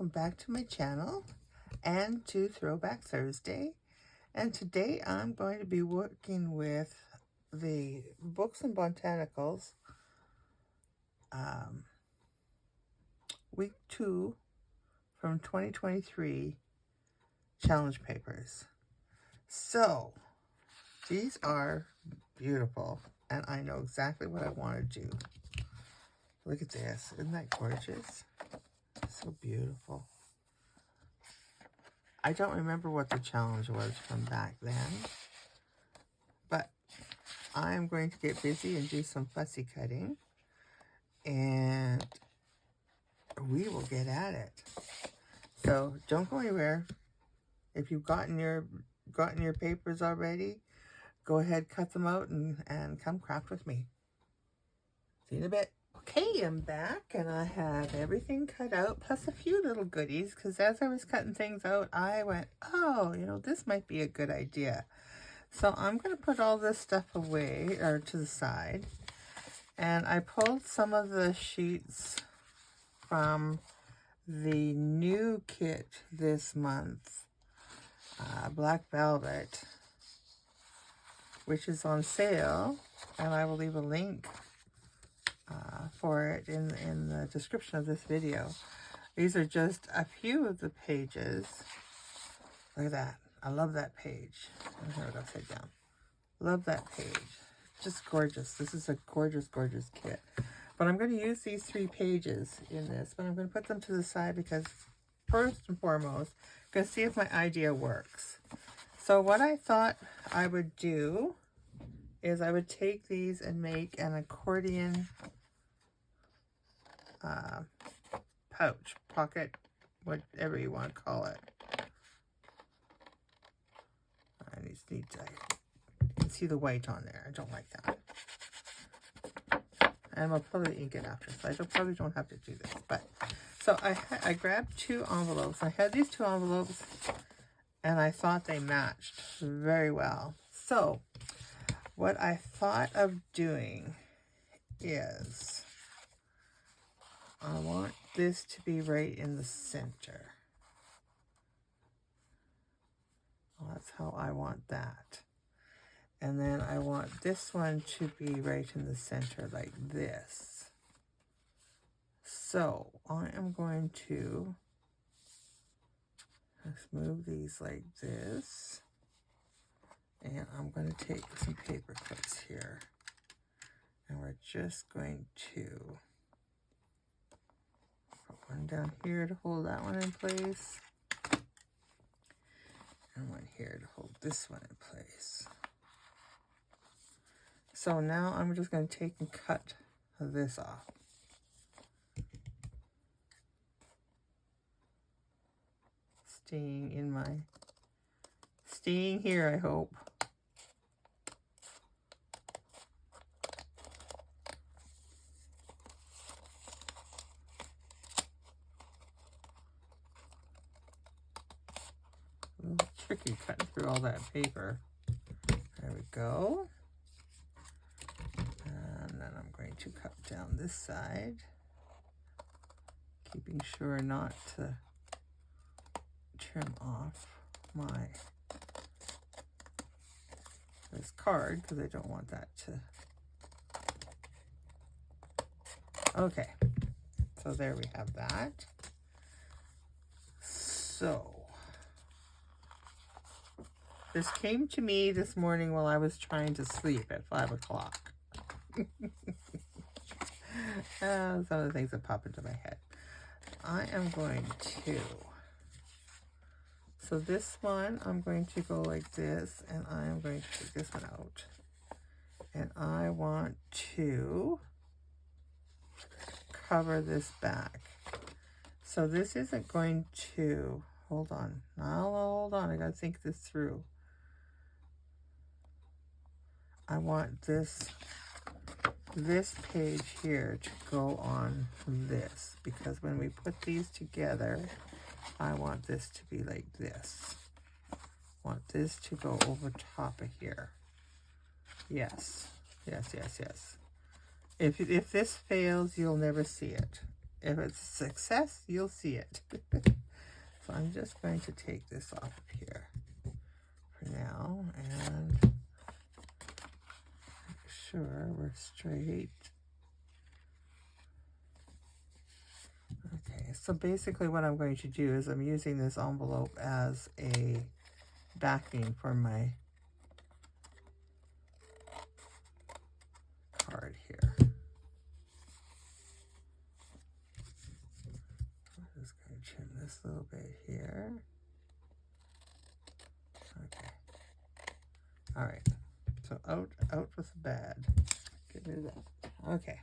welcome back to my channel and to Throwback Thursday. And today I'm going to be working with the Books and Botanicals week 2 from 2023 challenge papers. So these are beautiful and I know exactly what I want to do. Look at this, isn't that gorgeous? So beautiful. I don't remember what the challenge was from back then, but I'm going to get busy and do some fussy cutting, and we will get at it. So don't go anywhere. If you've gotten your papers already, go ahead, cut them out, and come craft with me. See you in a bit. Okay, I'm back, and I have everything cut out, plus a few little goodies, because as I was cutting things out, I went, oh, this might be a good idea. So I'm going to put all this stuff away, or to the side, and I pulled some of the sheets from the new kit this month, Black Velvet, which is on sale, and I will leave a link for it in the description of this video. These are just a few of the pages. Look at that. I love that page. I'm going to have it upside down. Love that page. Just gorgeous. This is a gorgeous, gorgeous kit. But I'm going to use these 3 pages in this, but I'm going to put them to the side because first and foremost, I'm going to see if my idea works. So what I thought I would do is I would take these and make an accordion pouch, pocket, whatever you want to call it. I just need to, you can see the white on there. I don't like that. And I'll probably ink it after, so I probably don't have to do this. But so I grabbed 2 envelopes. I had these 2 envelopes, and I thought they matched very well. So what I thought of doing is I want this to be right in the center. Well, that's how I want that. And then I want this one to be right in the center like this. So I am going to just move these like this. And I'm going to take some paper clips here. And we're just going to put one down here to hold that one in place. And one here to hold this one in place. So now I'm just going to take and cut this off. Staying here, I hope. A little tricky cutting through all that paper. There we go. And then I'm going to cut down this side, keeping sure not to trim off this card because I don't want that to. Okay, so there we have that. So this came to me this morning while I was trying to sleep at 5 o'clock. Some of the things that pop into my head. I am going to, so this one, I'm going to go like this, and I am going to take this one out. And I want to cover this back. So this isn't going to, hold on, I gotta think this through. I want this page here to go on this, because when we put these together, I want this to be like this. I want this to go over top of here. Yes. If this fails, you'll never see it. if it's a success, you'll see it. So I'm just going to take this off of here for now and make sure we're straight. Okay, so basically what I'm going to do is I'm using this envelope as a backing for my card here. I'm just going to trim this a little bit here. Okay. All right. So out with the bad. Get rid of that. Okay.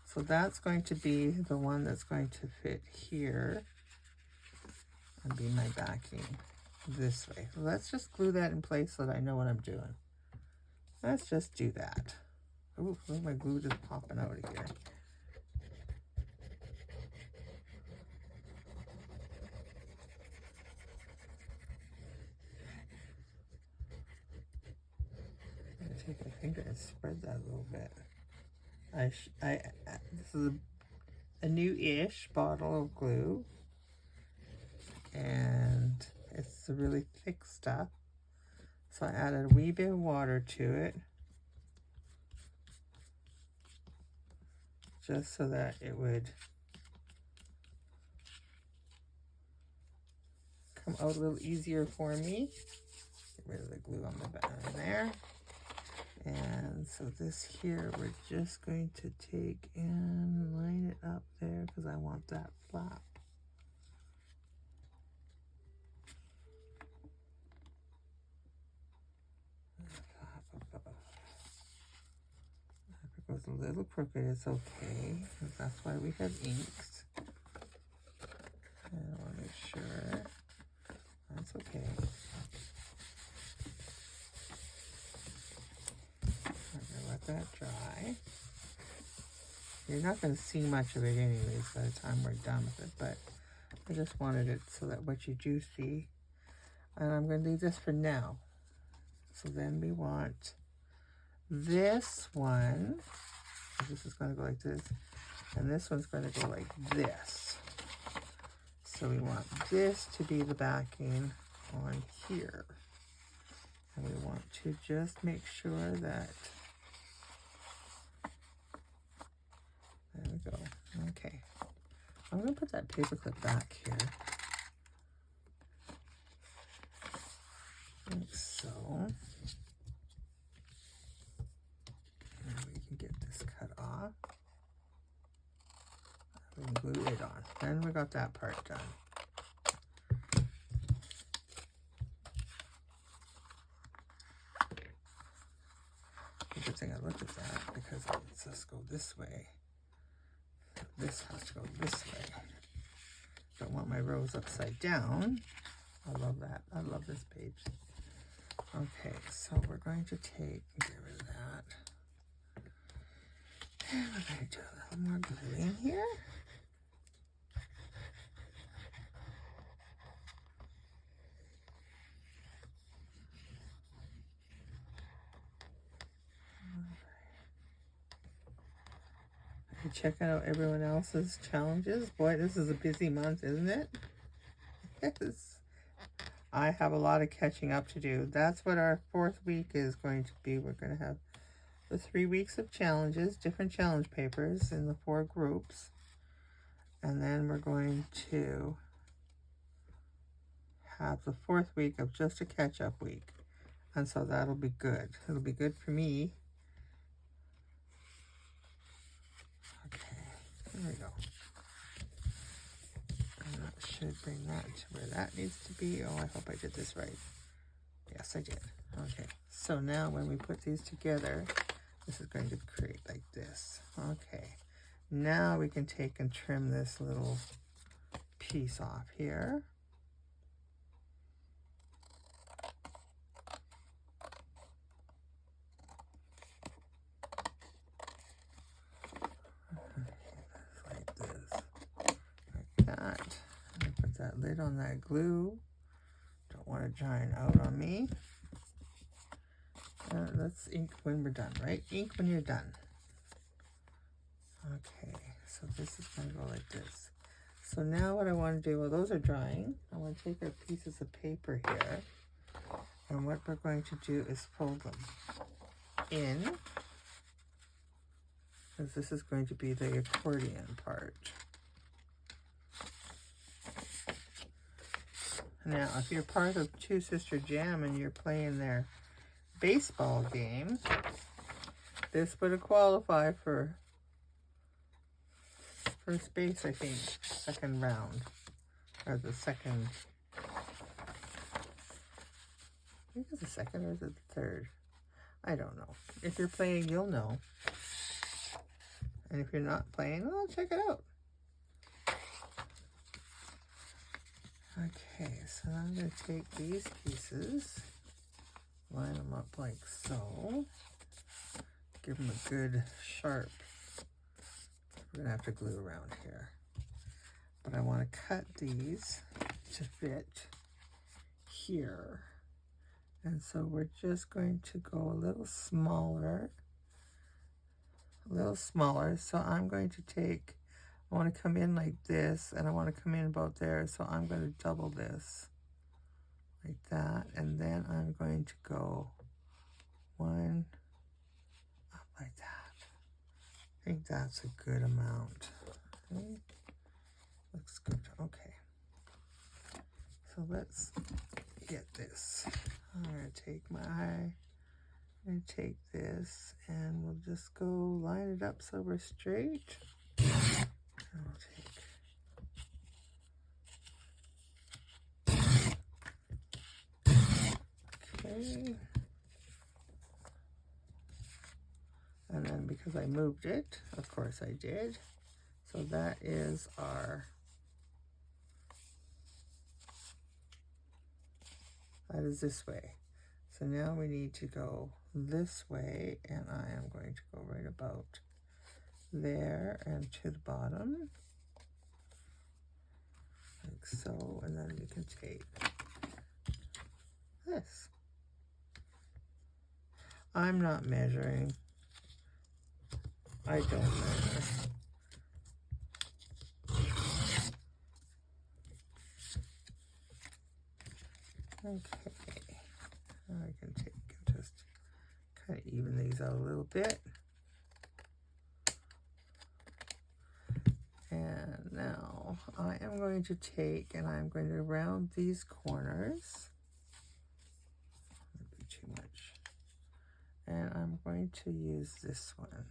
So that's going to be the one that's going to fit here and be my backing this way. So let's just glue that in place so that I know what I'm doing. Let's just do that. Ooh, look, my glue just popping out of here. I'm gonna take my finger and spread that a little bit. This is a new-ish bottle of glue, and it's a really thick stuff. So I added a wee bit of water to it, just so that it would come out a little easier for me. Get rid of the glue on the bottom there. And so this here, we're just going to take and line it up there because I want that flap. If it goes a little crooked, it's okay, because that's why we have inks. And I want to make sure that's okay. Let that dry. You're not going to see much of it anyways by the time we're done with it, but I just wanted it so that what you do see. And I'm going to leave this for now. So then we want this one. This is going to go like this. And this one's going to go like this. So we want this to be the backing on here. And we want to just make sure that, there we go. Okay. I'm going to put that paper clip back here. Like so. And we can get this cut off. And glue it on. Then we got that part done. Good thing I looked at that because it lets us go this way. This has to go this way. Don't want my rows upside down. I love that. I love this page. Okay, so we're going to take and get rid of that. And we're going to do a little more glue in here. Checking out everyone else's challenges. Boy, this is a busy month, isn't it? Yes. I have a lot of catching up to do. That's what our 4th week is going to be. We're going to have the 3 weeks of challenges, different challenge papers in the 4 groups. And then we're going to have the 4th week of just a catch-up week. And so that'll be good. It'll be good for me. There we go. And that should bring that to where that needs to be. Oh, I hope I did this right. Yes, I did. Okay. So now when we put these together, this is going to create like this. Okay. Now we can take and trim this little piece off here. That lid on that glue. Don't want it drying out on me. Let's ink when we're done, right? Ink when you're done. Okay, so this is going to go like this. So now what I want to do, well, those are drying. I want to take our pieces of paper here, and what we're going to do is fold them in, because this is going to be the accordion part. Now, if you're part of Two Sister Jam and you're playing their baseball game, this would qualify for first base, I think, second round, or the second, I think it's the second or is it the third? I don't know. If you're playing, you'll know. And if you're not playing, well, check it out. Okay, so I'm going to take these pieces, line them up like so, give them a good sharp, we're going to have to glue around here, but I want to cut these to fit here, and so we're just going to go a little smaller, so I'm going to take, I want to come in like this, and I want to come in about there, so I'm going to double this like that, and then I'm going to go one up like that. I think that's a good amount. Okay. Looks good. Okay. So let's get this. I'm going to take my eye and take this, and we'll just go line it up so we're straight. I'll take, okay, and then because I moved it, of course I did, so that is our, that is this way. So now we need to go this way, and I am going to go right about there and to the bottom like so, and then we can take this. I'm not measuring. I don't measure. Okay, I can take and just kind of even these out a little bit. And now I am going to take and I'm going to round these corners. That'd be too much. And I'm going to use this one.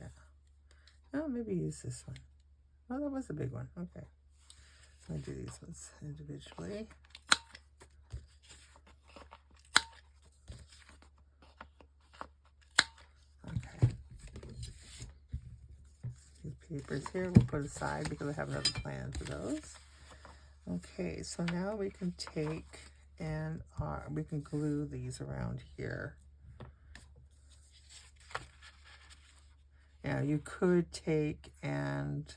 Yeah. Oh, maybe use this one. Oh, that was a big one. Okay. I'm going to do these ones individually. Okay. These papers here we'll put aside because I have another plan for those. Okay, so now we can take and we can glue these around here. Now you could take and,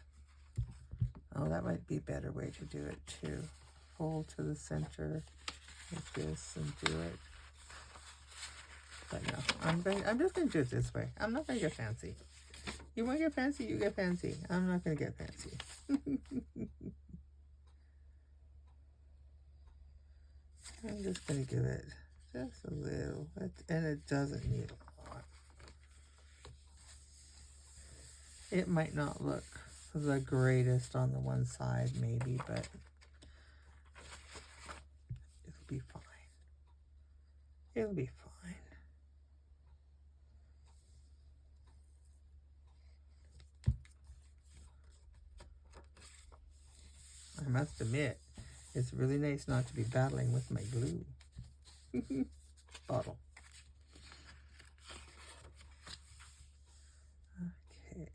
oh, that might be a better way to do it too. Fold to the center like this and do it. But no, I'm just going to do it this way. I'm not going to get fancy. You want to get fancy, you get fancy. I'm not going to get fancy. I'm just going to give it just a little, and it doesn't need a lot. It might not look the greatest on the one side, maybe, but it'll be fine. It'll be fine. I must admit, it's really nice not to be battling with my glue bottle. Okay.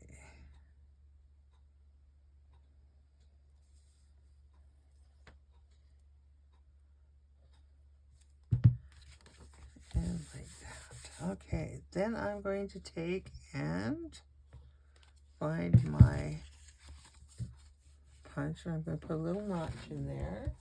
And like that. Okay, then I'm going to take and find my puncher. I'm going to put a little notch in there.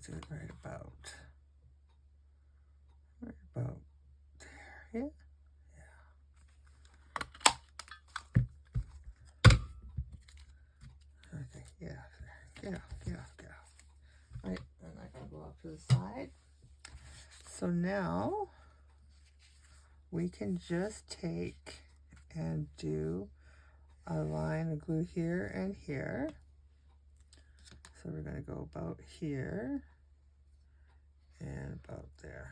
do it right about there. Yeah. Okay, get off there. Get off. Right, and I can go off to the side. So now we can just take and do a line of glue here and here. So we're going to go about here and about there.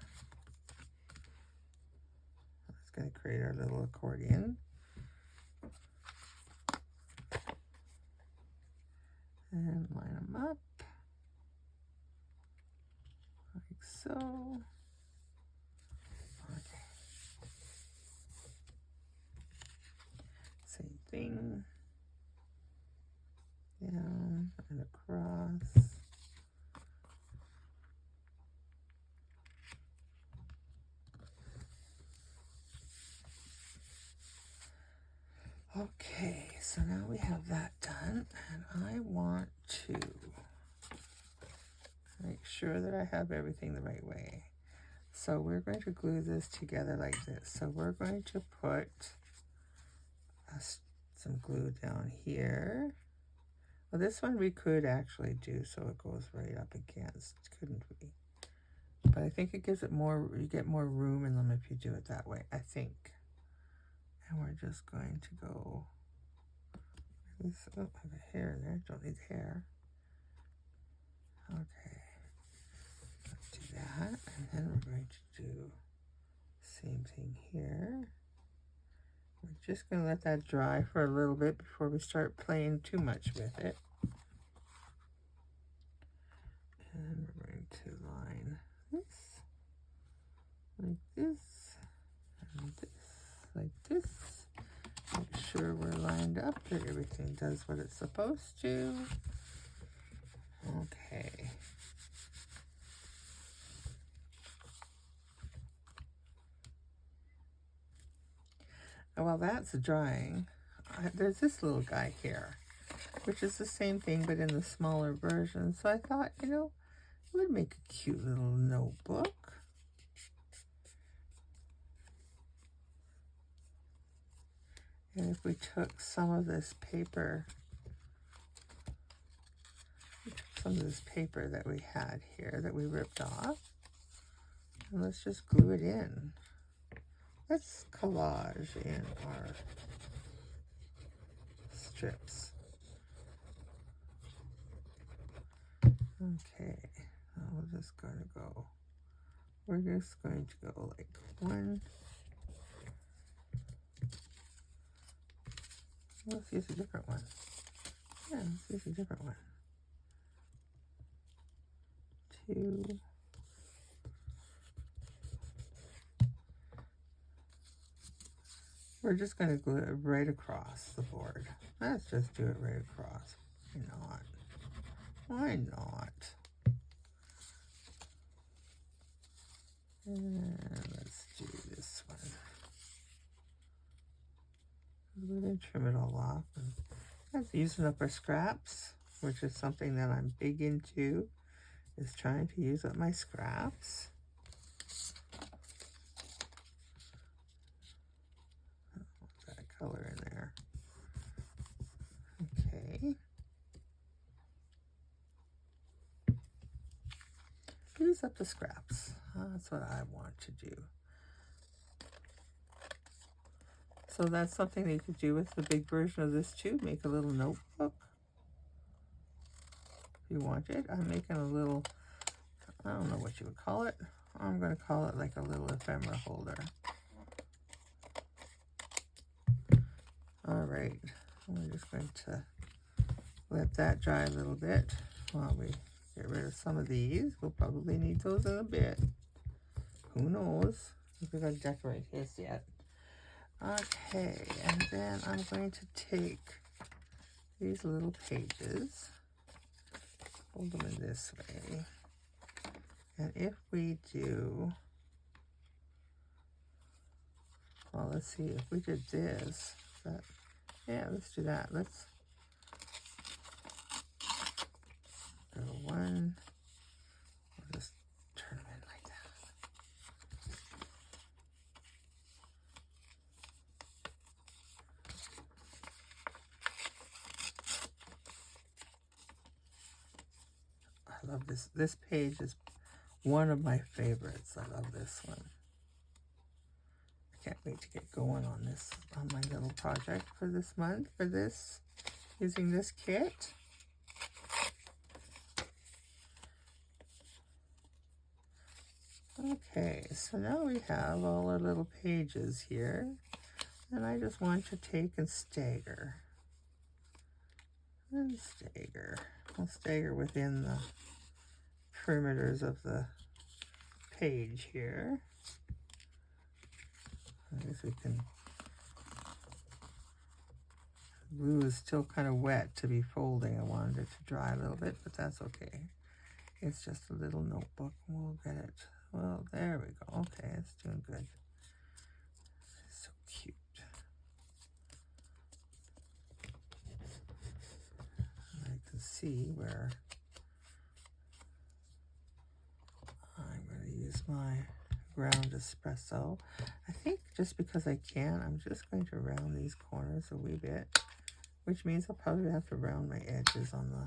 That's going to create our little accordion. And line them up like so. Okay. Same thing. Down and across. Okay, so now we have that done, and I want to make sure that I have everything the right way. So we're going to glue this together like this. So we're going to put some glue down here. Well, this one we could actually do so it goes right up against, couldn't we? But I think it gives it more, you get more room in them if you do it that way, I think. And we're just going to go, this, oh, I have a hair there, don't need hair. Okay, let's do that, and then we're going to do same thing here. We're just going to let that dry for a little bit before we start playing too much with it. And we're going to line this, like this, and this, like this. Make sure we're lined up, that everything does what it's supposed to. Okay. While that's drying, there's this little guy here, which is the same thing but in the smaller version. So I thought, you know, it would make a cute little notebook. And if we took some of this paper, that we had here that we ripped off, and let's just glue it in. Let's collage in our strips. Okay, we're just going to go, we're just going to go like one. Let's use a different one. Yeah, let's use a different one. 2. We're just going to glue it right across the board. Let's just do it right across. Why not? Why not? And let's do this one. We're going to trim it all off. And that's using up our scraps, which is something that I'm big into, is trying to use up my scraps. Put that color in there. Okay. Use up the scraps. That's what I want to do. So that's something that you could do with the big version of this too. Make a little notebook if you want it. I'm making a little, I don't know what you would call it. I'm going to call it like a little ephemera holder. All right, we're just going to let that dry a little bit while we get rid of some of these. We'll probably need those in a bit. Who knows if we're going to decorate his yet. Okay, and then I'm going to take these little pages, hold them in this way, and if we do, well, let's see, if we did this, but yeah, let's do that. Let's go 1, love this. This page is one of my favorites. I love this one. I can't wait to get going on this, on my little project for this month, for this, using this kit. Okay, so now we have all our little pages here, and I just want to take and stagger. And stagger. I'll stagger within the perimeters of the page here. I guess we can. Glue is still kind of wet to be folding. I wanted it to dry a little bit, but that's okay. It's just a little notebook. We'll get it. Well, there we go. Okay, it's doing good. It's so cute. I can see where I'm going to use my ground espresso. I think just because I can, I'm just going to round these corners a wee bit, which means I'll probably have to round my edges on the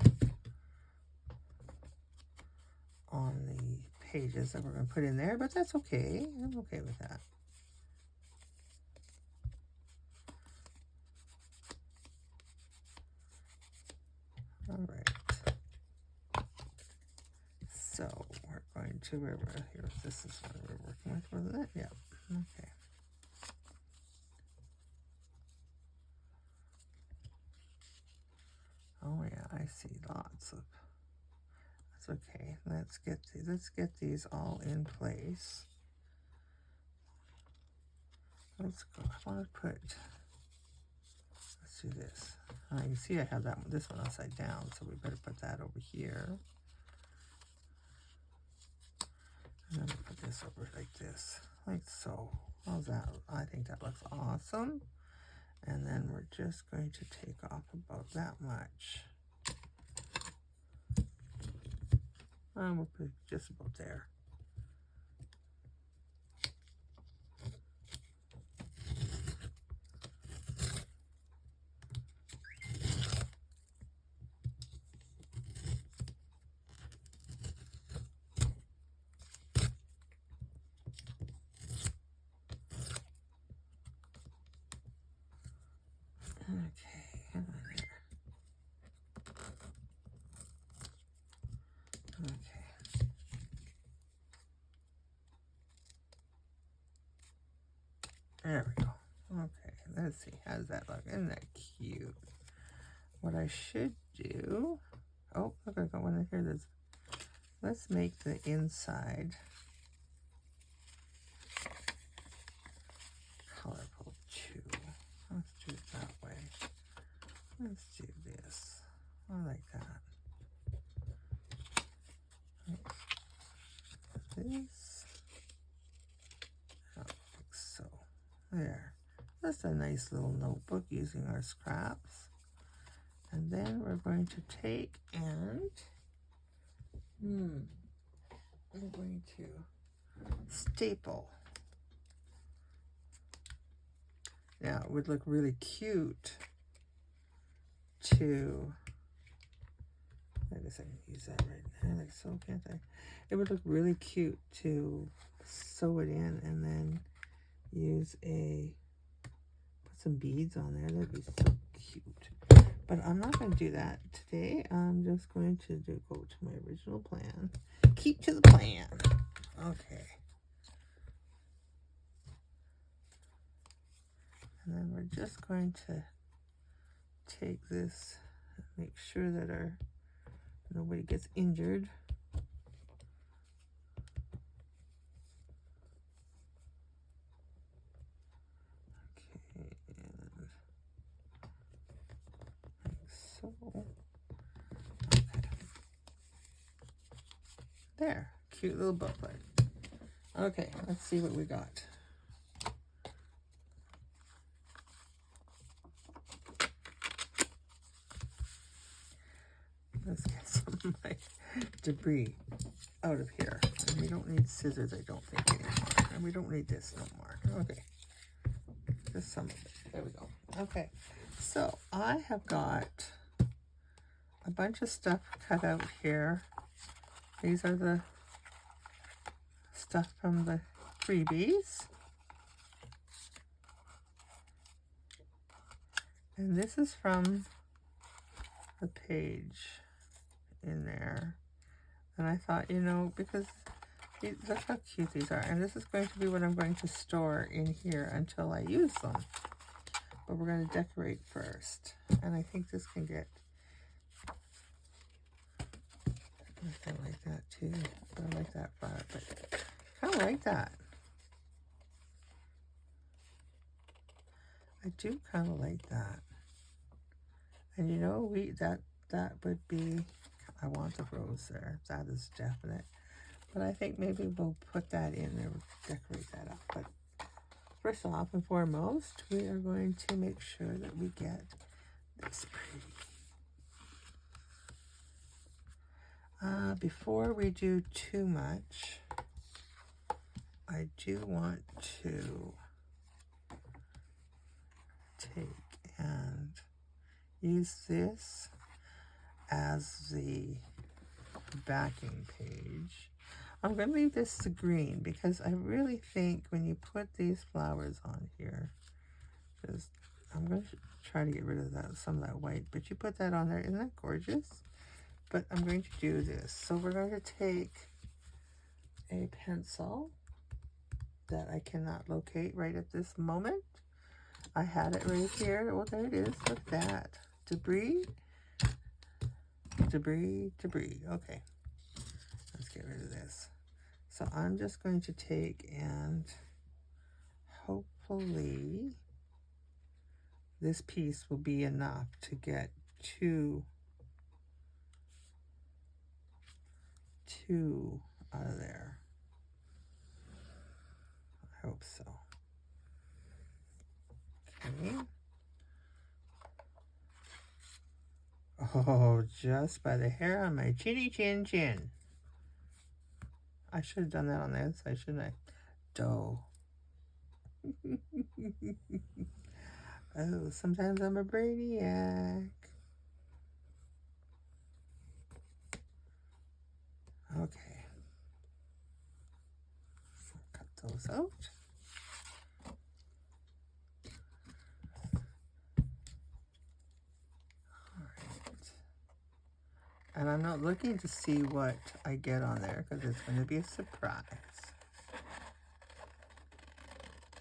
pages that we're going to put in there, but that's okay. I'm okay with that. All right. So we're going to, here, this is what we're working with, wasn't it? Yeah. Okay. Oh yeah, I see lots of. That's okay. Let's get these all in place. Let's go. I want to put. Let's do this. You see, I have this one upside down, so we better put that over here. And then we'll put this over like this, like so. How's that? I think that looks awesome. And then we're just going to take off about that much. And we'll put it just about there. There we go. Okay, let's see. How does that look? Isn't that cute? What I should do... Oh, look, I got one in here. Let's make the inside colorful too. Let's do it that way. Let's do this. I like that. This. Like so. There. That's a nice little notebook using our scraps. And then we're going to take and I'm going to staple. Now it would look really cute to, I guess I can use that right now, like so, can't I? It would look really cute to sew it in and then use put some beads on there. That'd be so cute. But I'm not going to do that today. I'm just going to go to my original plan. Keep to the plan. Okay. And then we're just going to take this and make sure that nobody gets injured. Okay. There, cute little booklet. Okay, let's see what we got. Let's get some of my debris out of here. And we don't need scissors, I don't think, anymore. And we don't need this no more. Okay, just some of it. There we go. Okay, so I have got a bunch of stuff cut out here These are the stuff from the freebies. And this is from the page in there. And I thought, you know, because look how cute these are. And this is going to be what I'm going to store in here until I use them. But we're going to decorate first. And I think this can get something like that too. I like that part, but I kind of like that. I do kind of like that. And you know, that would be, I want the rose there. That is definite. But I think maybe we'll put that in there, decorate that up. But first off and foremost, we are going to make sure that we get this pretty. Before we do too much, I do want to take and use this as the backing page. I'm going to leave this to green because I really think when you put these flowers on here, just I'm going to try to get rid of that, some of that white, but you put that on there. Isn't that gorgeous? But I'm going to do this. So we're going to take a pencil that I cannot locate right at this moment. I had it right here. Well, there it is. Look at that. Debris. Debris, debris. Okay. Let's get rid of this. So I'm just going to take and hopefully this piece will be enough to get two out of there. I hope so. Okay. Oh, just by the hair on my chinny chin chin. I should have done that on this, shouldn't I? Dough. Oh, sometimes I'm a brainiac. Okay. So cut those out. And I'm not looking to see what I get on there because it's going to be a surprise.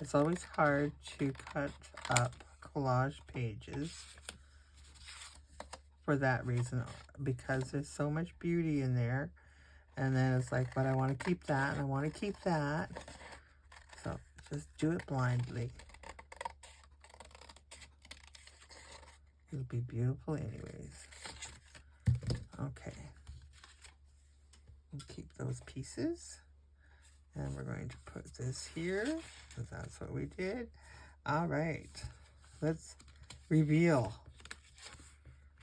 It's always hard to cut up collage pages for that reason, because there's so much beauty in there. And then it's like, but I want to keep that and I want to keep that. So just do it blindly. It'll be beautiful anyways. Okay, we'll keep those pieces, and we're going to put this here, because that's what we did. All right, let's reveal.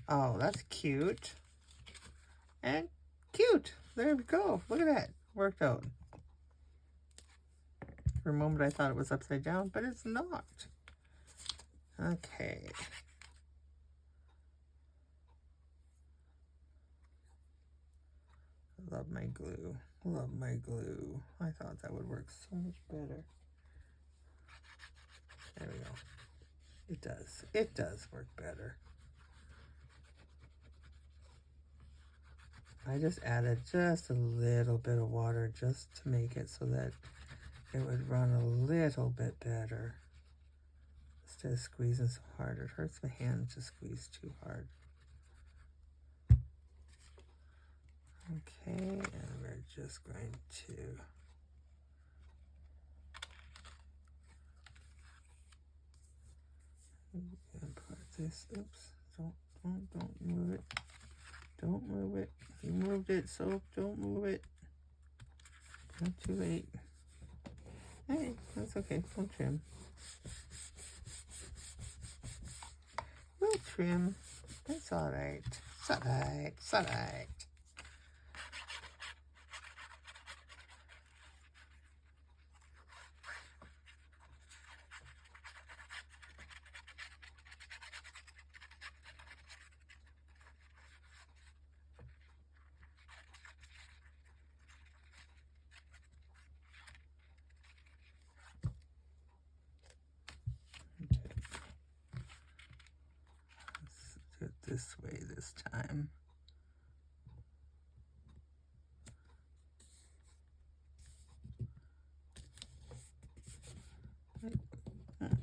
Oh, that's cute. And cute. There we go. Look at that. Worked out. For a moment, I thought it was upside down, but it's not. Okay. Love my glue. Love my glue. I thought that would work so much better. There we go. It does. It does work better. I just added just a little bit of water just to make it so that it would run a little bit better. Instead of squeezing so hard. It hurts my hand to squeeze too hard. Okay, and we're just going to put this, oops, don't move it. Don't move it. You moved it, so don't move it. Not too late. Hey, that's okay, we'll trim. We'll trim. That's all right. It's all right. It's all right. this way this time.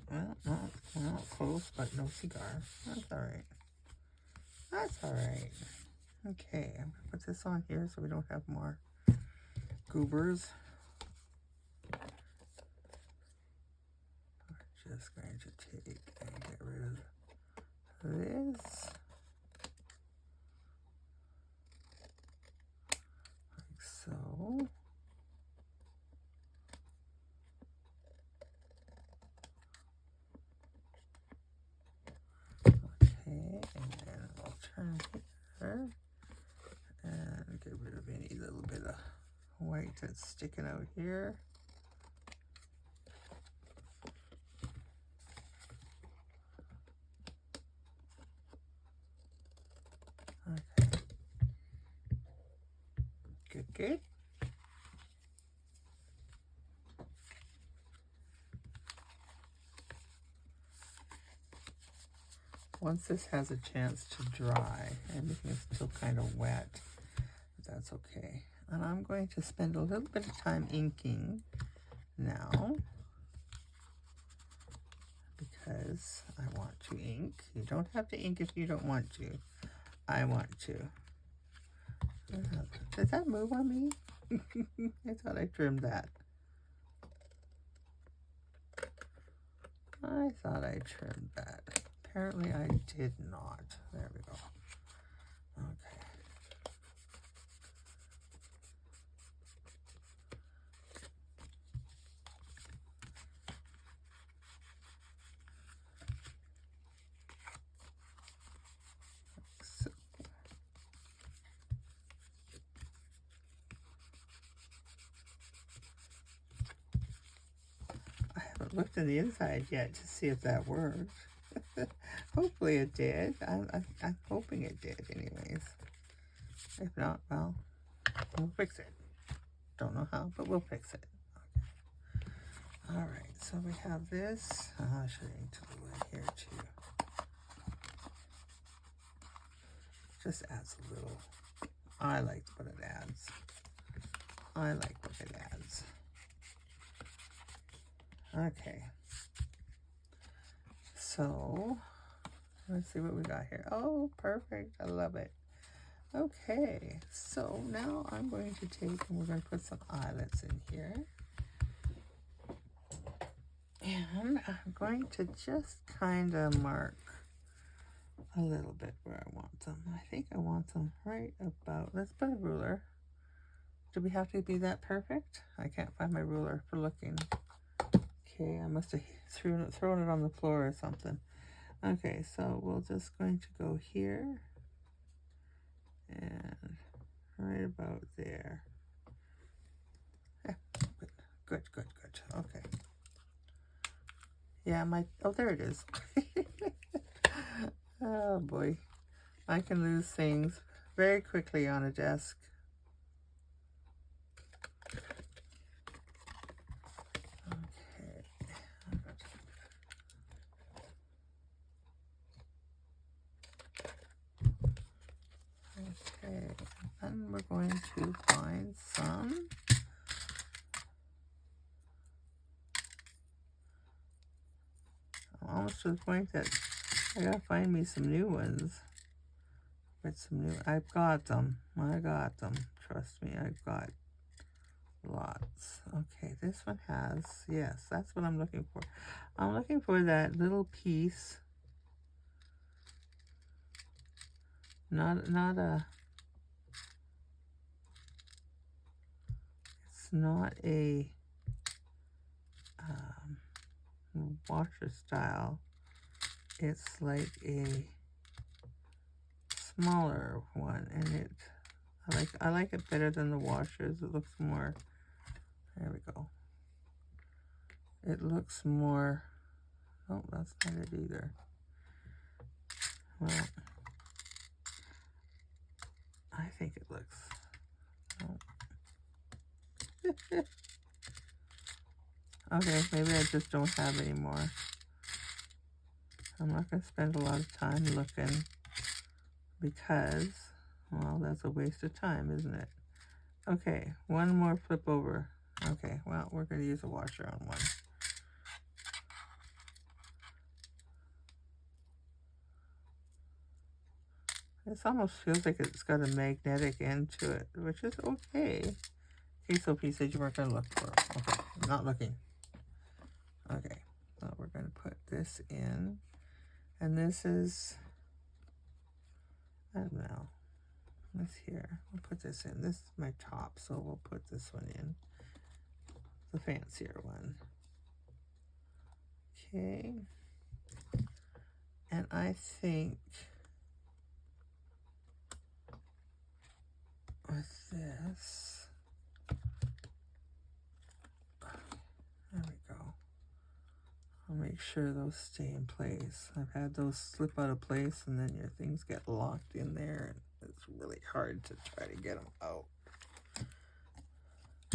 Well, not close, but no cigar. That's all right. That's all right. Okay, I'm gonna put this on here so we don't have more goobers. We're just going to take and get rid of this. Like so. Okay, and then I'll turn here and get rid of any little bit of white that's sticking out here. Okay. Good. Once this has a chance to dry, everything is still kind of wet, but that's okay. And I'm going to spend a little bit of time inking now because I want to ink. You don't have to ink if you don't want to. I want to. Does that move on me? I thought I trimmed that. I thought I trimmed that. Apparently I did not. There we go. Okay. So. I haven't looked in the inside yet to see if that worked. Hopefully it did. I'm hoping it did anyways. If not, well, we'll fix it. Don't know how, but we'll fix it. Okay. All right, so we have this. I should ink to the lid here too. Just adds a little. I like what it adds. I like what it adds. Okay. So, let's see what we got here. Oh, perfect. I love it. Okay, so now I'm going to take and we're going to put some eyelets in here. And I'm going to just kind of mark a little bit where I want them. I think I want them right about, let's put a ruler. Do we have to be that perfect? I can't find my ruler for looking. Okay, I must have thrown it on the floor or something. Okay, so we're just going to go here and right about there. Yeah, good. Okay. Yeah, oh, there it is. Oh boy, I can lose things very quickly on a desk. Okay, and we're going to find some I'm almost to the point that I gotta find me some new ones. I've got them. Trust me, I've got lots. Okay, this one has, yes, that's what I'm looking for. I'm looking for that little piece. It's not a washer style. It's like a smaller one, and I like it better than the washers. It looks more, there we go. It looks more, oh, that's not it either. Well, I think it looks, oh. Okay, maybe I just don't have any more. I'm not going to spend a lot of time looking. because, well, that's a waste of time, isn't it? Okay, one more flip over. Okay, well, we're going to use a washer on one. This almost feels like it's got a magnetic end to it, which is okay. Okay, Sophie said you weren't going to look for it. Okay, I'm not looking. Okay, so we're going to put this in. And this is, I don't know, this here. We'll put this in. This is my top, so we'll put this one in. The fancier one. Okay. And I think with this, there we go. I'll make sure those stay in place. I've had those slip out of place and then your things get locked in there and it's really hard to try to get them out.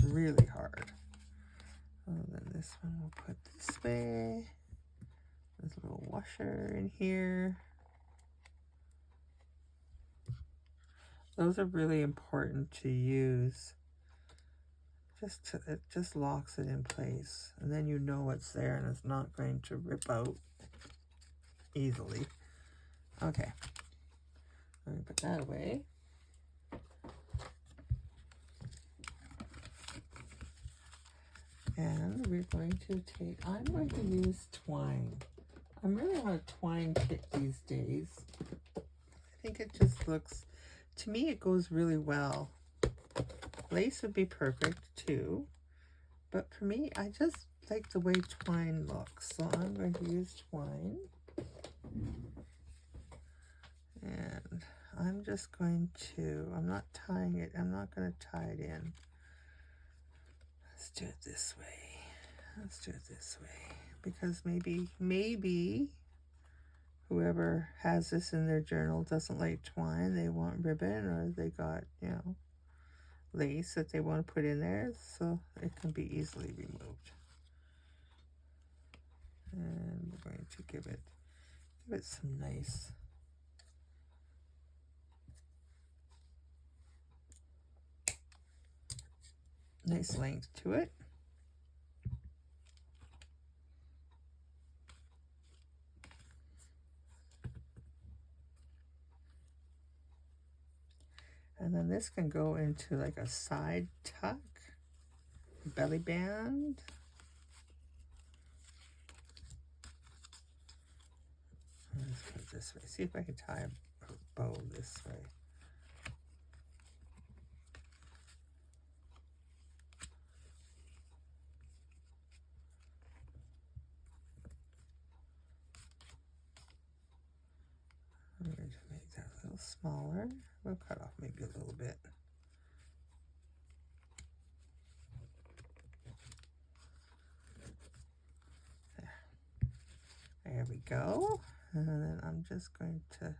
Really hard. And then this one we'll put this way. There's a little washer in here. Those are really important to use. It just locks it in place. And then you know it's there and it's not going to rip out easily. Okay. I'm going to put that away. And we're going to I'm going to use twine. I'm really on a twine kit these days. I think it just looks, to me it goes really well. Lace would be perfect too. But for me, I just like the way twine looks. So I'm going to use twine. And I'm just going to, I'm not tying it, I'm not going to tie it in. Let's do it this way. Let's do it this way. Because maybe whoever has this in their journal doesn't like twine. They want ribbon, or they got, you know, lace that they want to put in there. So it can be easily removed. And we're going to give it some nice length to it. And then this can go into like a side tuck, belly band. Let's put it this way. See if I can tie a bow this way. I'm going to make that a little smaller. We'll cut off maybe a little bit. There we go. And then I'm just going to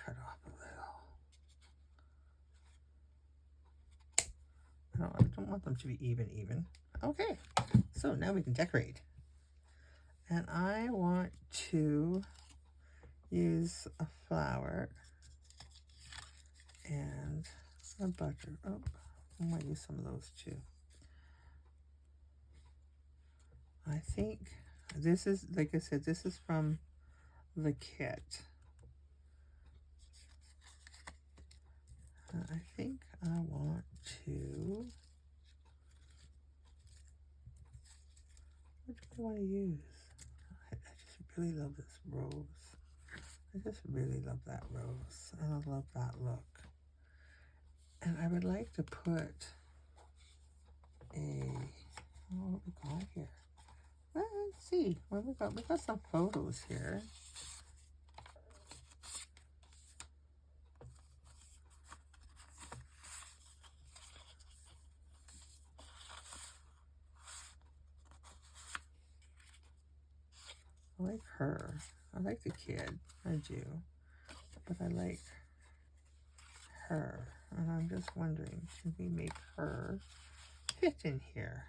cut off a little. I don't want them to be even. Okay, so now we can decorate. And I want to use a flower and a butter. Oh, I might use some of those too. I think this is, like I said, this is from the kit. I think I want to, what do I want to use? I just really love this rose. I just really love that rose, and I love that look. And I would like to put what we got here? Well, let's see. What we got? We got some photos here. I like her. I like the kid. I do. But I like her. And I'm just wondering, can we make her fit in here?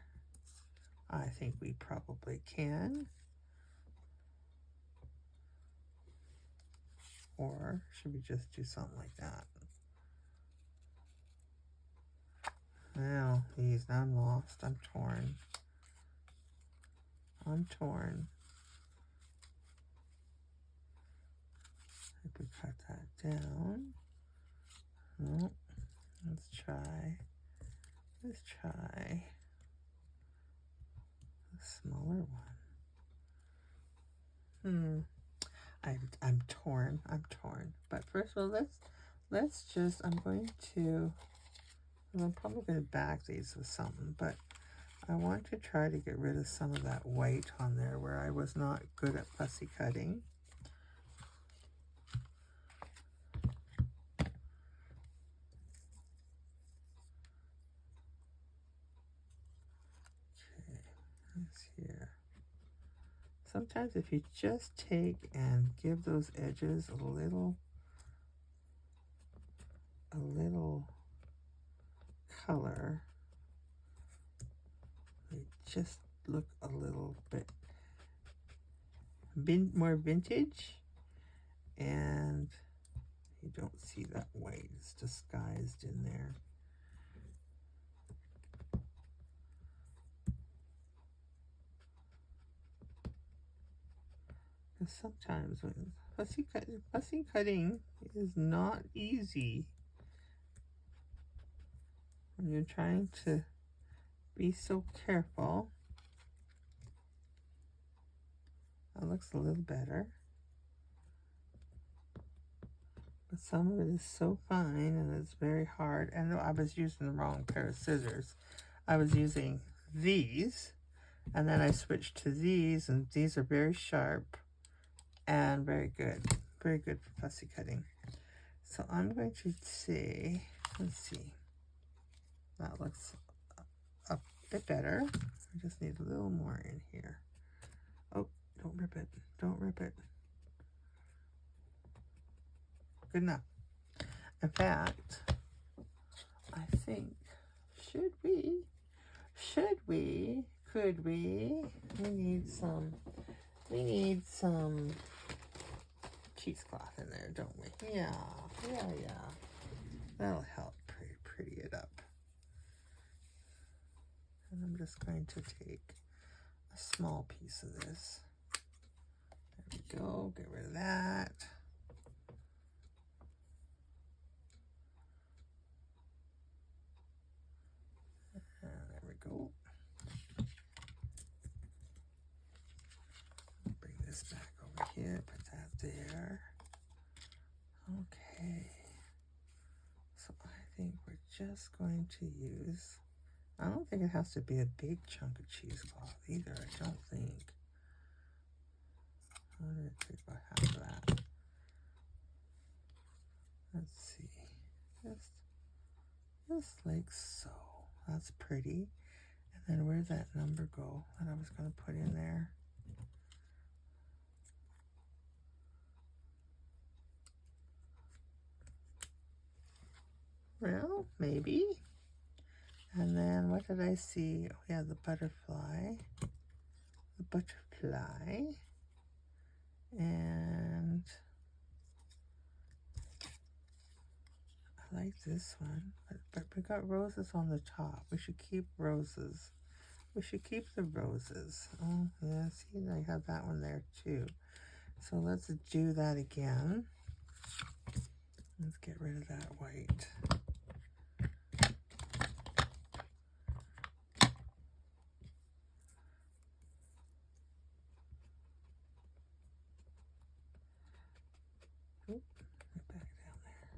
I think we probably can. Or should we just do something like that? Well, geez, I'm lost. I'm torn. I'm torn. If we cut that down. Oh, let's try. Let's try a smaller one. I'm torn. I'm torn. But first of all, let's just. I'm probably going to back these with something, but I want to try to get rid of some of that white on there where I was not good at fussy cutting. Okay, let's here. Sometimes if you just take and give those edges a little color, they just look a little bit more vintage, and you don't see that white. It's disguised in there. Because sometimes when fussy cutting is not easy when you're trying to be so careful. That looks a little better. But some of it is so fine and it's very hard. And I was using the wrong pair of scissors. I was using these, and then I switched to these, and these are very sharp and very good. Very good for fussy cutting. So I'm going to say, let's see. That looks a bit better. I just need a little more in here. Oh, don't rip it. Don't rip it. Good enough. In fact, I think, could we need some cheesecloth in there, don't we? Yeah. That'll help pretty it up. And I'm just going to take a small piece of this. There we go. Get rid of that. And there we go. Bring this back over here. Put that there. Okay. So I think we're just going to use, I don't think it has to be a big chunk of cheesecloth either. I don't think. I'm going to take about half of that. Let's see. Just like so. That's pretty. And then where'd that number go that I was going to put in there? Well, maybe. And then what did I see? Oh yeah, the butterfly. The butterfly. And I like this one. But we got roses on the top. We should keep roses. We should keep the roses. Oh, yeah, see, I have that one there too. So let's do that again. Let's get rid of that white. Oop, right back down there.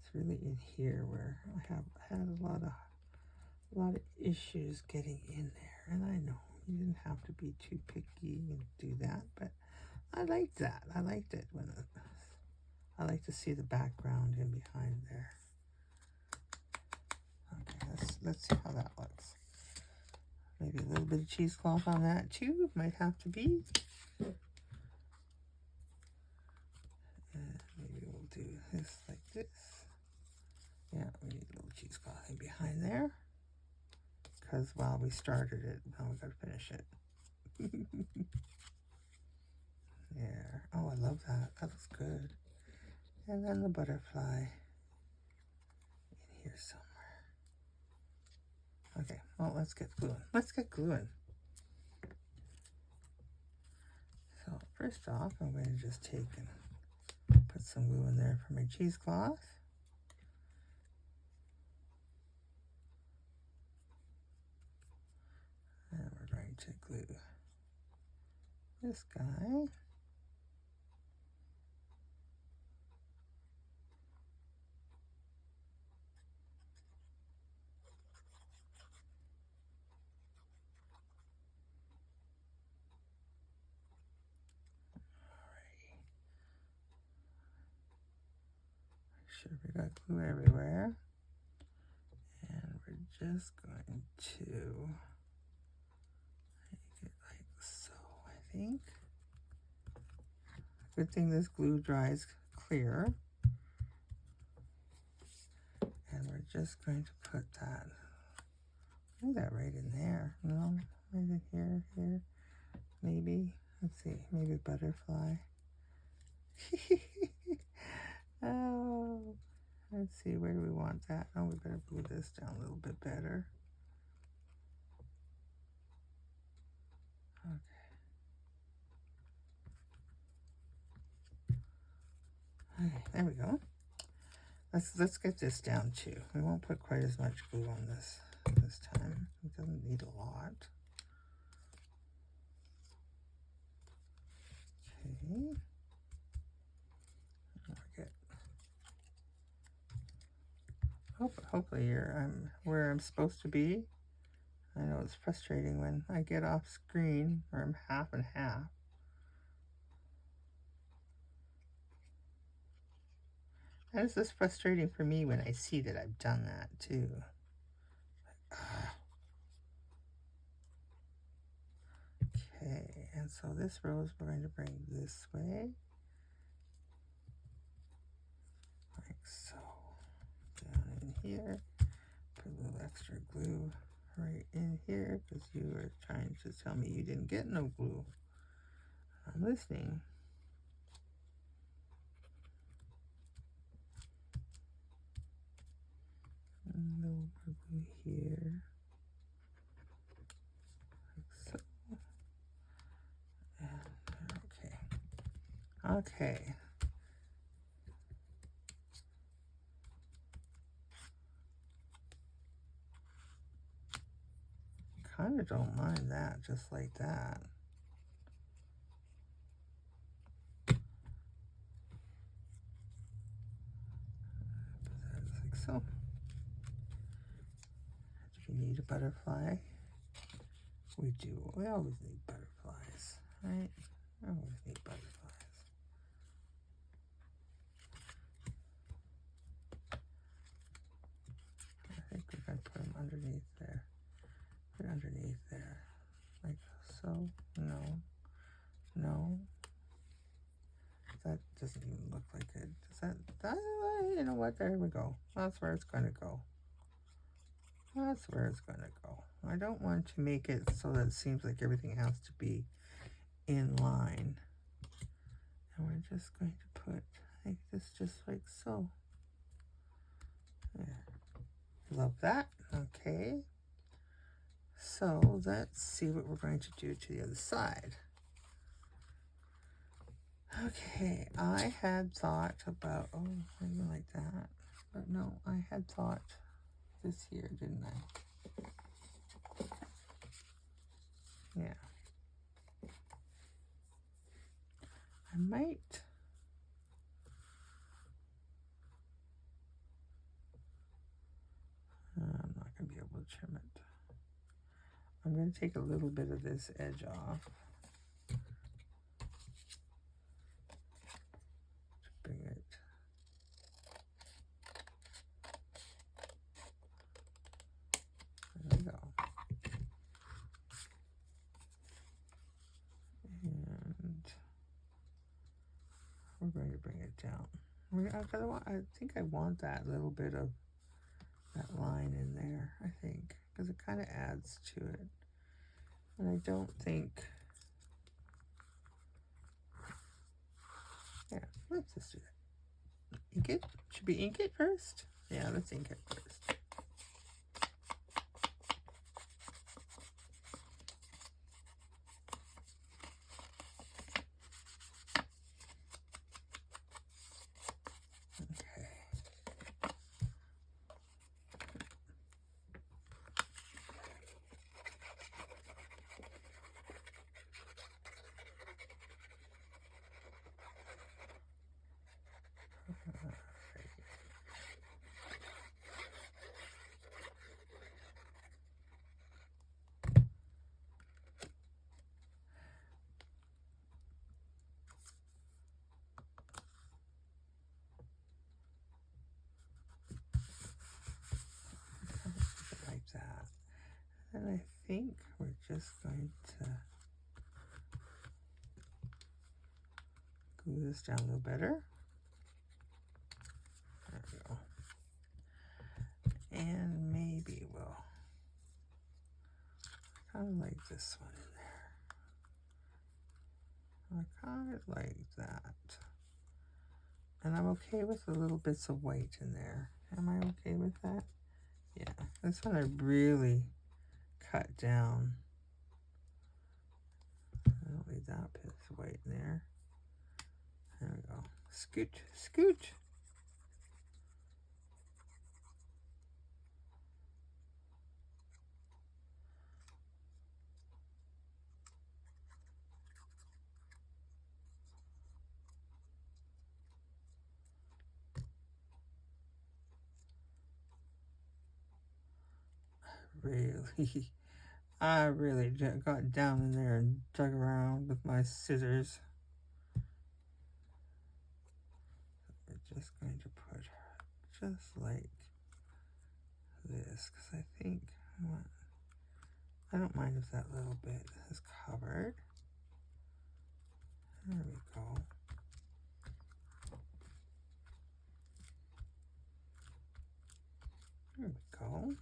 It's really in here where I have had a lot of issues getting in there. And I know you didn't have to be too picky and do that, but I liked that. I liked it when I like to see the background in behind there. Okay, let's see how that looks. Maybe a little bit of cheesecloth on that too. Might have to be. And maybe we'll do this like this. Yeah, we need a little cheesecloth in behind there. Because while we started it, now we got to finish it. There. Oh, I love that. That looks good. And then the butterfly in here somewhere. Okay, well, let's get gluing. Let's get gluing. So first off, I'm going to just take and put some glue in there for my cheesecloth. And we're going to glue this guy. Sure we got glue everywhere. And we're just going to make it like so, I think. Good thing this glue dries clear. And we're just going to put that, I think that right in there. No, maybe here, maybe. Let's see, maybe butterfly. Oh, let's see, where do we want that? Oh, we better glue this down a little bit better. Okay, there we go. Let's get this down too. We won't put quite as much glue on this time. It doesn't need a lot. Okay. Hopefully I'm where I'm supposed to be. I know it's frustrating when I get off screen or I'm half and half. And it's just frustrating for me when I see that I've done that too. Okay, and so this rose we're going to bring this way. Like so. Down in here. Put a little extra glue right in here because you are trying to tell me you didn't get no glue. I'm listening. And a little more glue here. Like so. And okay. Okay. Kind of don't mind that, just like that. Like so. Do you need a butterfly? We do. We always need butterflies, right? We always need butterflies. I think we're going to put them underneath there. Put it underneath there. Like so. No. No. That doesn't even look like it. Does that, you know what? There we go. That's where it's going to go. That's where it's going to go. I don't want to make it so that it seems like everything has to be in line. And we're just going to put like this, just like so. There. Love that. Okay. So let's see what we're going to do to the other side. Okay, I had thought about, oh, maybe like that. But no, I had thought this here, didn't I? Yeah. I might. I'm not going to be able to trim it. I'm going to take a little bit of this edge off. To bring it. There we go. And we're going to bring it down. I think I want that little bit of that line in there, I think, because it kind of adds to it. And I don't think Yeah, let's just do that. Ink it. Should we ink it first? Yeah, let's ink it first. Okay. Like that. And I think we're just going to glue this down a little better. There we go. And maybe we'll kind of like this one in there. I kind of like that. And I'm okay with the little bits of white in there. Am I okay with that? Yeah, this one I really cut down. I don't need that bit of white in there. There we go. Scoot, scoot. Really, I really got down in there and dug around with my scissors. We're just going to put just like this, because I think I don't mind if that little bit is covered. There we go. There we go.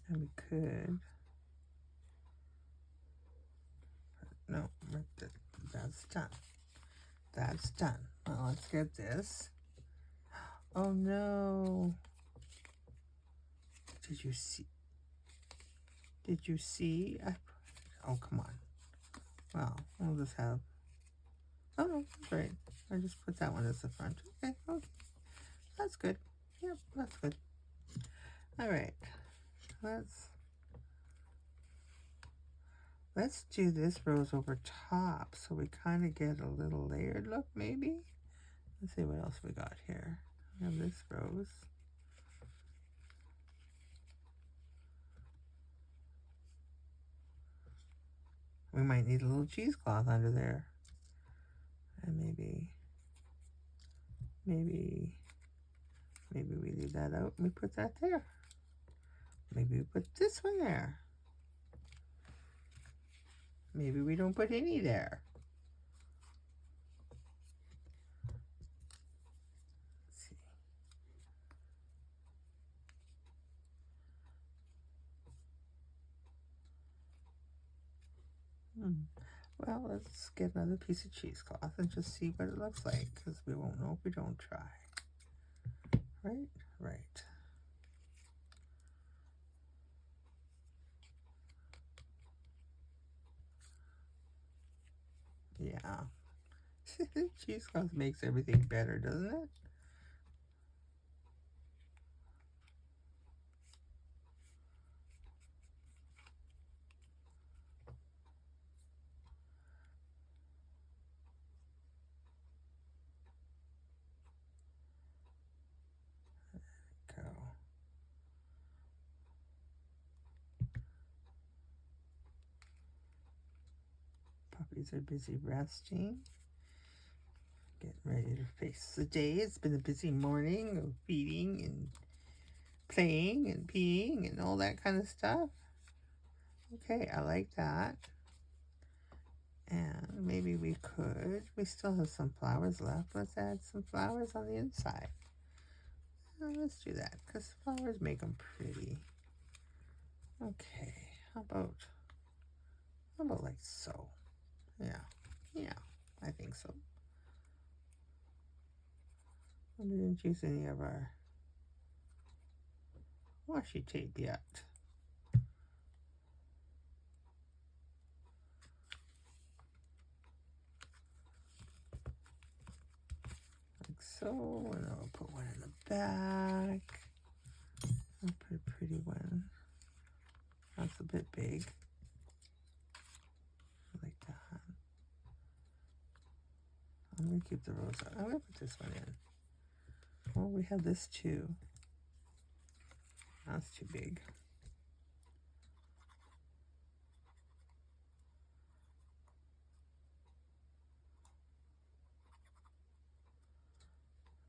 And we could, no, that's done. That's done. Well, let's get this. Oh no. Did you see? Did you see? Oh, come on. Well, we'll just have, oh no, that's right. I just put that one as the front. Okay, okay. That's good. Yep, that's good. All right. Let's do this rose over top so we kind of get a little layered look, maybe. Let's see what else we got here. We have this rose. We might need a little cheesecloth under there. And maybe we leave that out and we put that there. Maybe we put this one there. Maybe we don't put any there. Let's see. Well, let's get another piece of cheesecloth and just see what it looks like, because we won't know if we don't try. Right? Right. Yeah. Cheesecloth makes everything better, doesn't it? Go. Puppies are busy resting, getting ready to face the day. It's been a busy morning of feeding and playing and peeing and all that kind of stuff. Okay, I like that. And maybe we still have some flowers left. Let's add some flowers on the inside. Let's do that, because flowers make them pretty. Okay, how about like so? Yeah. Yeah, I think so. We didn't use any of our washi tape yet. Like so, and I'll put one in the back. I'll put a pretty one. That's a bit big. Like that. I'm going to keep the rose out. I'm going to put this one in. Oh, we have this too. That's too big.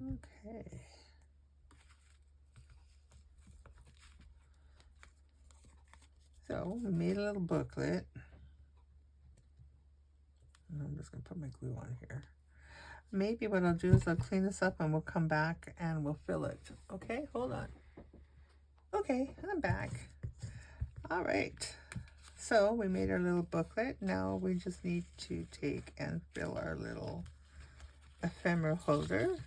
Okay. So we made a little booklet. And I'm just going to put my glue on here. Maybe what I'll do is I'll clean this up and we'll come back and we'll fill it. Okay, hold on. Okay, I'm back. All right. So we made our little booklet. Now we just need to take and fill our little ephemera holder.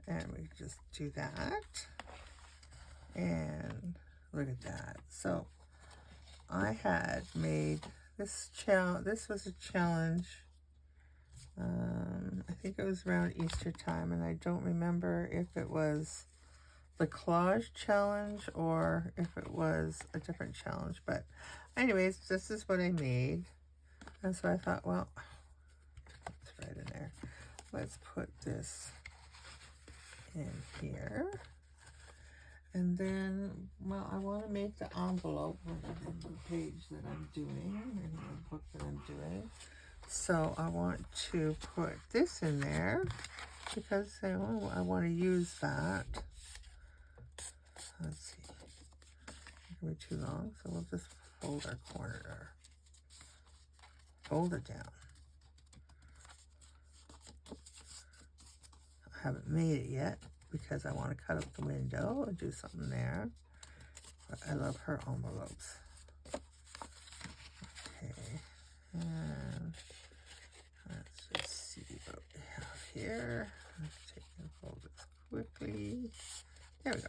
And we just do that. And look at that. So I had made this challenge. This was a challenge. I think it was around Easter time, and I don't remember if it was the collage challenge or if it was a different challenge. But anyways, this is what I made. And so I thought, well, it's right in there. Let's put this in here. And then, well, I want to make the envelope in the page that I'm doing, in the book that I'm doing. So I want to put this in there because I want to use that. Let's see. It can be too long, so we'll just fold our corner there. Fold it down. I haven't made it yet because I want to cut up the window and do something there. But I love her envelopes. Okay, and let's just see what we have here. Let's take and fold this quickly. There we go.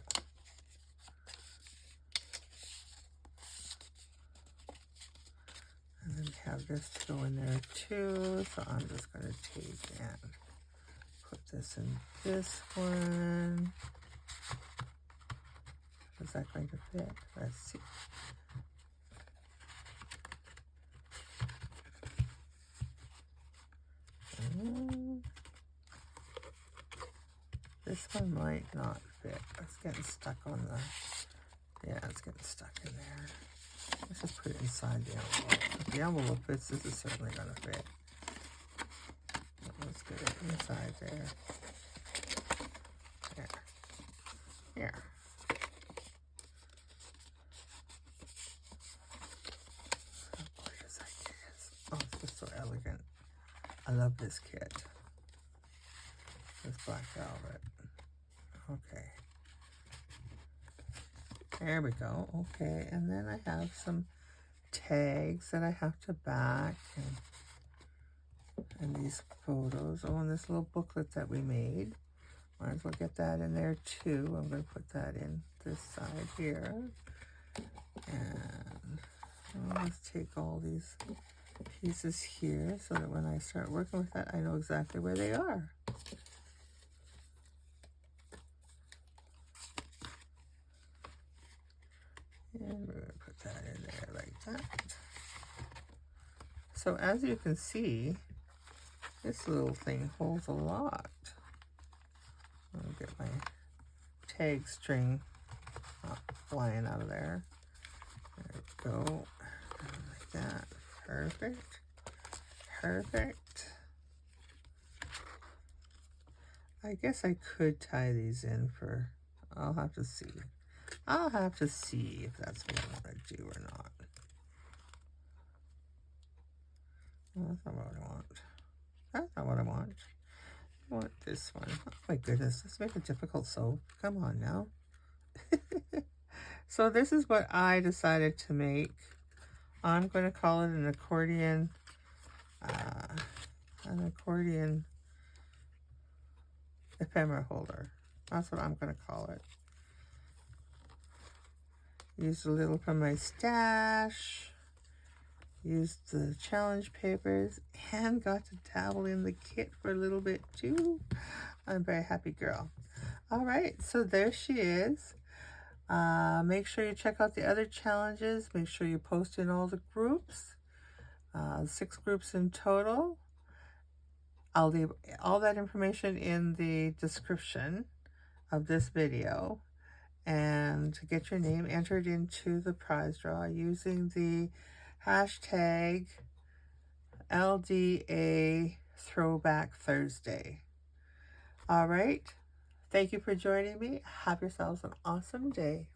And then we have this to go in there too. So I'm just going to take and put this in this one. Is that going to fit? Let's see. This one might not fit. It's getting stuck on the, yeah, it's getting stuck in there. Let's just put it inside the envelope. If the envelope fits, this is certainly going to fit. Let's get it inside there. There. Here. How gorgeous that kit is. Oh, it's just so elegant. I love this kit. This black velvet. Okay. There we go. Okay, and then I have some tags that I have to back, and these photos. Oh, and this little booklet that we made. Might as well get that in there too. I'm going to put that in this side here. And let's take all these pieces here so that when I start working with that, I know exactly where they are. And we're going to put that in there like that. So as you can see, this little thing holds a lot. I'll get my tag string flying out of there. There we go. Like that. Perfect. Perfect. I guess I could tie these in for, I'll have to see. I'll have to see if that's what I want to do or not. Well, that's not what I want. That's not what I want. I want this one. Oh my goodness, let's make it difficult so. Come on now. So this is what I decided to make. I'm going to call it an accordion ephemera holder. That's what I'm going to call it. Used a little from my stash. Used the challenge papers and got to dabble in the kit for a little bit too. I'm a very happy girl. All right, so there she is. Make sure you check out the other challenges. Make sure you post in all the groups. 6 groups in total. I'll leave all that information in the description of this video. And to get your name entered into the prize draw using the hashtag LDA Throwback Thursday. All right. Thank you for joining me. Have yourselves an awesome day.